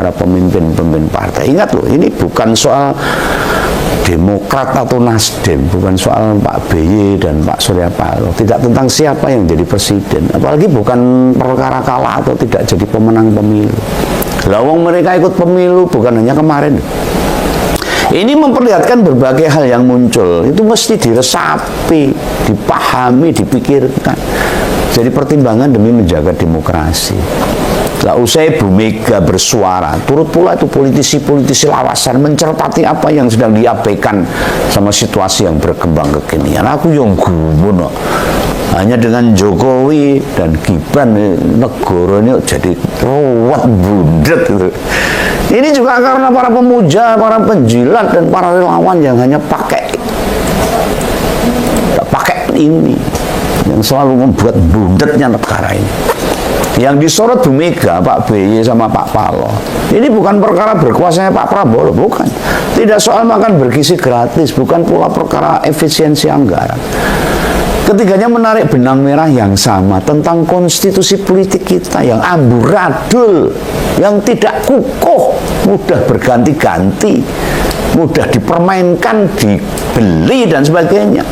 para pemimpin-pemimpin partai. Ingat loh, ini bukan soal Demokrat atau Nasdem, bukan soal Pak BY dan Pak Surya Paloh, tidak tentang siapa yang jadi presiden, apalagi bukan perkara kalah atau tidak jadi pemenang pemilu. Lawang mereka ikut pemilu bukan hanya kemarin. Ini memperlihatkan berbagai hal yang muncul, itu mesti diresapi, dipahami, dipikirkan. Jadi pertimbangan demi menjaga demokrasi. Lah usai Bu Mega bersuara, turut pula itu politisi-politisi lawasan mencerpati apa yang sedang diabaikan sama situasi yang berkembang kekinian. Aku yang gumun, hanya dengan Jokowi dan Gibran negara ini jadi ruwet bundet gitu. Ini juga karena para pemuja, para penjilat dan para relawan yang hanya pakai ini yang selalu membuat bundetnya negara ini. Yang disorot Bu Mega, Pak BY sama Pak Paloh, ini bukan perkara berkuasanya Pak Prabowo, bukan. Tidak soal makan bergizi gratis, bukan pula perkara efisiensi anggaran. Ketiganya menarik benang merah yang sama tentang konstitusi politik kita yang amburadul, yang tidak kukuh, mudah berganti-ganti, mudah dipermainkan, dibeli dan sebagainya.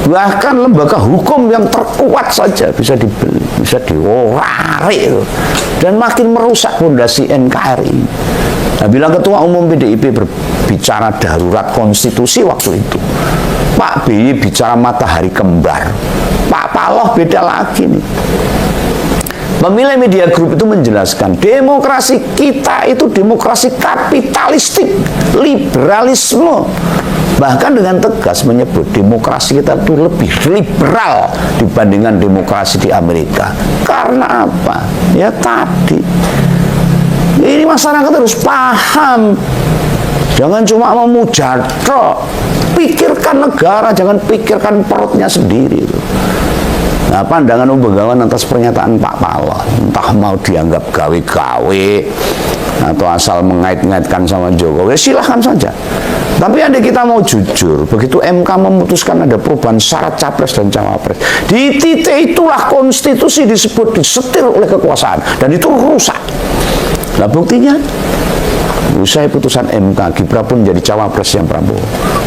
Bahkan lembaga hukum yang terkuat saja bisa dibeli, bisa diwarik, dan makin merusak fondasi NKRI. Nah, bila Ketua Umum PDIP berbicara darurat konstitusi waktu itu, Pak BY bicara matahari kembar, Pak Paloh beda lagi nih. Pemilih Media Group itu menjelaskan demokrasi kita itu demokrasi kapitalistik, liberalisme. Bahkan dengan tegas menyebut demokrasi kita itu lebih liberal dibandingkan demokrasi di Amerika. Karena apa? Ya tadi, ini masyarakat harus paham. Jangan cuma memuja tok. Pikirkan negara, jangan pikirkan perutnya sendiri. Nah, pandangan Begawan atas pernyataan Pak Paloh, entah mau dianggap gawe-gawe atau asal mengait-ngaitkan sama Jokowi, silahkan saja. Tapi andai kita mau jujur, begitu MK memutuskan ada perubahan syarat capres dan cawapres, di titik itulah konstitusi disebut disetir oleh kekuasaan, dan itu rusak. Nah buktinya, usai putusan MK, Gibran pun jadi cawapresnya Prabowo.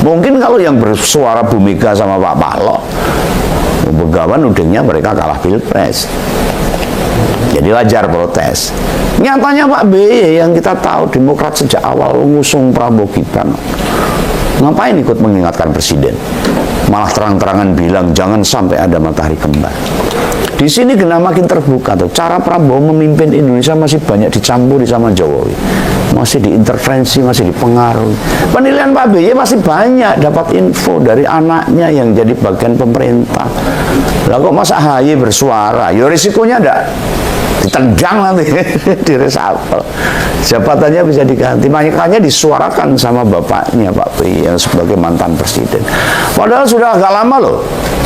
Mungkin kalau yang bersuara Bu Mega sama Pak Paloh, Begawan udengnya mereka kalah pilpres, jadi wajar protes. Nyatanya Pak BY yang kita tahu Demokrat sejak awal mengusung Prabowo Gibran, ngapain ikut mengingatkan presiden? Malah terang-terangan bilang jangan sampai ada matahari kembar. Di sini kena makin terbuka tuh, cara Prabowo memimpin Indonesia masih banyak dicampuri sama Jokowi, masih diintervensi, masih dipengaruhi. Penilaian Pak BY masih banyak dapat info dari anaknya yang jadi bagian pemerintah. Lah kok Mas AHY bersuara, ya risikonya ada ditendang nanti di resapel, jabatannya bisa diganti. Makanya disuarakan sama bapaknya Pak BY yang sebagai mantan presiden. Padahal sudah agak lama loh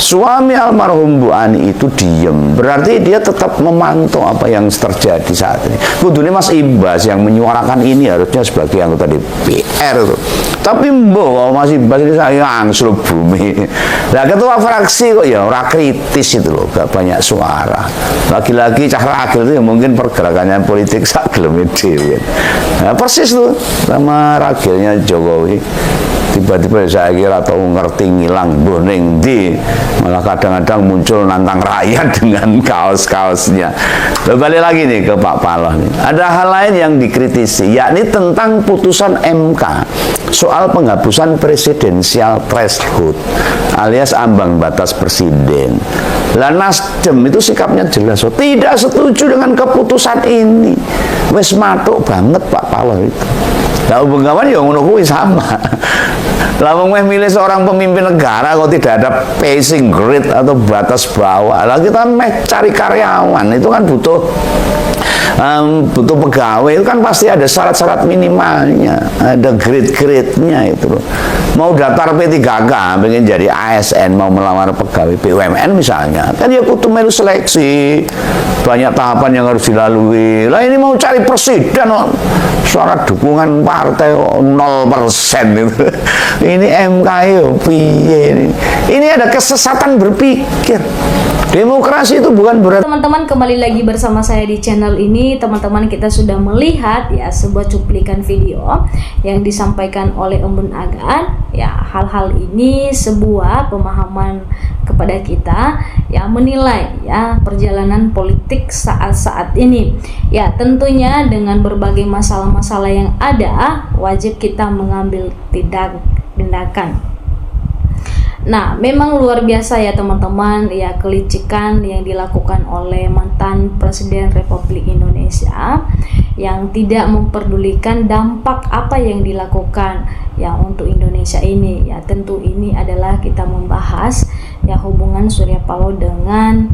suami almarhum Bu Ani itu diem, berarti dia tetap memantau apa yang terjadi saat ini. Kudune Mas Ibas yang menyuarakan ini harusnya sebagai anggota DPR itu. Tapi mbok Mas Ibas ini sayang seluruh bumi. Nah ketua fraksi kok ya orang kritis itu loh, gak banyak suara. Lagi-lagi Cah Ragil itu ya mungkin pergerakannya politik sak gelem dhewe. Nah persis tuh sama Ragilnya Jokowi. Tiba-tiba saya kira atau ngerti ngilang boning di, malah kadang-kadang muncul nantang rakyat dengan kaos-kaosnya. Balik lagi nih ke Pak Paloh nih. Ada hal lain yang dikritisi, yakni tentang putusan MK soal penghapusan presidensial threshold alias ambang batas presiden. Lah Nasdem itu sikapnya jelas, tidak setuju dengan keputusan ini. Wes matuk banget Pak Paloh itu. Lah Begawan ya ngono kuwi sama. Lah wong milih seorang pemimpin negara kok tidak ada passing grade atau batas bawah. Lah kita cari karyawan itu kan butuh pegawai, itu kan pasti ada syarat-syarat minimalnya, ada grade-grade-nya itu loh. Mau daftar P3K, pengen jadi ASN, mau melamar pegawai BUMN misalnya, kan ya kudu melu seleksi, banyak tahapan yang harus dilalui. Lah ini mau cari presiden, suara dukungan partai 0% itu. Ini MK piye ini? Ini ada kesesatan berpikir. Demokrasi itu bukan berarti. Teman-teman, kembali lagi bersama saya di channel ini. ini teman-teman kita sudah melihat ya sebuah cuplikan video yang disampaikan oleh Embun Agan. Ya, hal-hal ini sebuah pemahaman kepada kita ya menilai ya perjalanan politik saat-saat ini. Ya, tentunya dengan berbagai masalah-masalah yang ada, wajib kita mengambil tindakan. Nah, memang luar biasa ya teman-teman ya kelicikan yang dilakukan oleh mantan Presiden Republik Indonesia yang tidak memperdulikan dampak apa yang dilakukan ya untuk Indonesia ini. Ya, tentu ini adalah kita membahas ya hubungan Surya Paloh dengan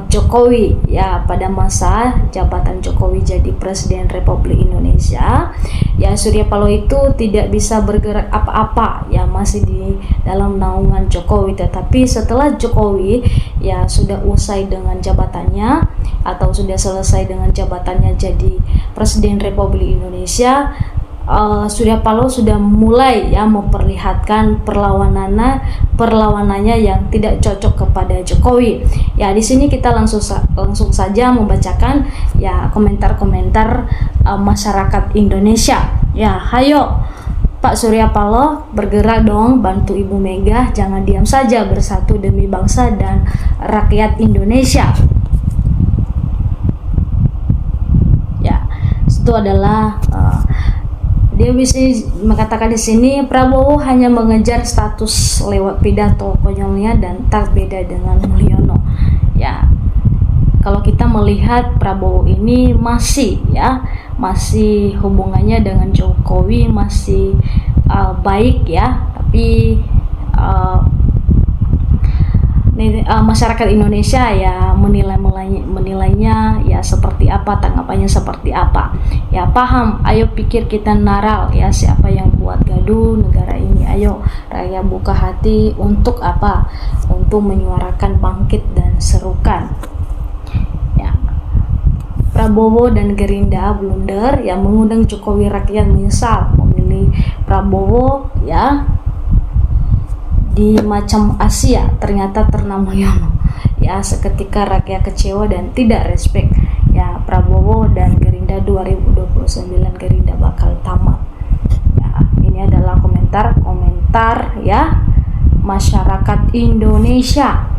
Jokowi ya pada masa jabatan Jokowi jadi Presiden Republik Indonesia. Ya, Surya Paloh itu tidak bisa bergerak apa-apa ya, masih di dalam naungan Jokowi. Tetapi setelah Jokowi ya sudah usai dengan jabatannya atau sudah selesai dengan jabatannya jadi Presiden Republik Indonesia, Surya Paloh sudah mulai ya memperlihatkan perlawanannya yang tidak cocok kepada Jokowi. Ya, di sini kita langsung saja membacakan ya komentar-komentar masyarakat Indonesia. Ya, hayo Pak Surya Paloh, bergerak dong, bantu Ibu Mega, jangan diam saja, bersatu demi bangsa dan rakyat Indonesia. Ya, itu adalah dia bisa mengatakan di sini Prabowo hanya mengejar status lewat pidato konyolnya dan tak beda dengan Mulyono. Ya, kalau kita melihat Prabowo ini masih hubungannya dengan Jokowi masih baik ya, tapi masyarakat Indonesia ya menilainya ya seperti apa, tanggapannya seperti apa. Ya, paham, ayo pikir kita naral ya, siapa yang buat gaduh negara ini, ayo rakyat buka hati untuk apa, untuk menyuarakan, bangkit dan serukan. Ya, Prabowo dan Gerindra blunder ya, mengundang Jokowi, rakyat menyesal memilih Prabowo ya. Di macam Asia ternyata ternama Yono ya, seketika rakyat kecewa dan tidak respect ya. Prabowo dan Gerindra 2029 Gerindra bakal tamat ya. Ini adalah komentar ya masyarakat Indonesia.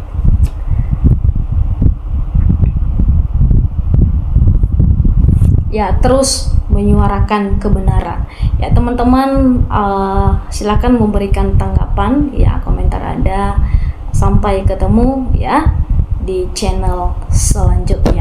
Ya, terus menyuarakan kebenaran. Ya, teman-teman silakan memberikan tanggapan ya, komentar Anda. Sampai ketemu ya di channel selanjutnya.